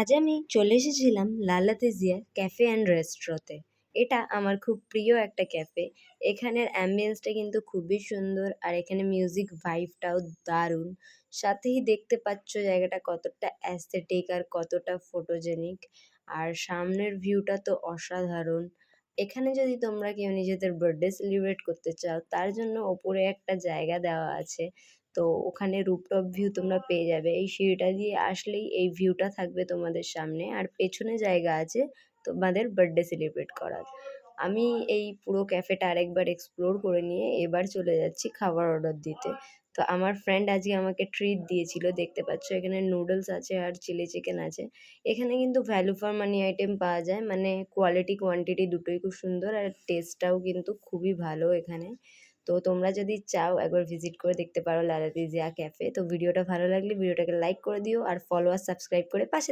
আজ আমি চলে এসেছিলাম লালাতেজিয়া ক্যাফে অ্যান্ড রেস্ট্রোতে। এটা আমার খুব প্রিয় একটা ক্যাফে। এখানের অ্যাম্বিয়েন্সটা কিন্তু খুবই সুন্দর আর এখানে মিউজিক ভাইবটাও দারুণ। সাথেই দেখতে পাচ্ছ জায়গাটা কতটা অ্যাস্থেটিক আর কতটা ফটোজেনিক। আর সামনের ভিউটা তো অসাধারণ। এখানে যদি তোমরা কেউ নিজেদের বার্থডে সেলিব্রেট করতে চাও তার জন্য ওপরে একটা জায়গা দেওয়া আছে। তো ওখানে রুফটপ ভিউ তোমরা পেয়ে যাবে। এই সিঁড়িটা দিয়ে আসলেই এই ভিউটা থাকবে তোমাদের সামনে, আর পেছনে জায়গা আছে তোমাদের বার্থডে সেলিব্রেট করার। আমি এই পুরো ক্যাফেটা আরেকবার এক্সপ্লোর করে নিয়ে এবার চলে যাচ্ছি খাবার অর্ডার দিতে। তো আমার ফ্রেন্ড আজকে আমাকে ট্রিট দিয়েছিল, দেখতে পাচ্ছ এখানে নুডলস আছে আর চিলি চিকেন আছে। এখানে কিন্তু ভ্যালু ফর মানি আইটেম পাওয়া যায়, মানে কোয়ালিটি কোয়ান্টিটি দুটোই খুব সুন্দর আর টেস্টটাও কিন্তু খুবই ভালো এখানে। তো তোমরা যদি চাও একবার ভিজিট করে দেখতে পারো লালাদিজিয়া ক্যাফে। তো ভিডিওটা ভালো লাগলে ভিডিওটাকে লাইক করে দিও আর ফলো আর সাবস্ক্রাইব করে পাশে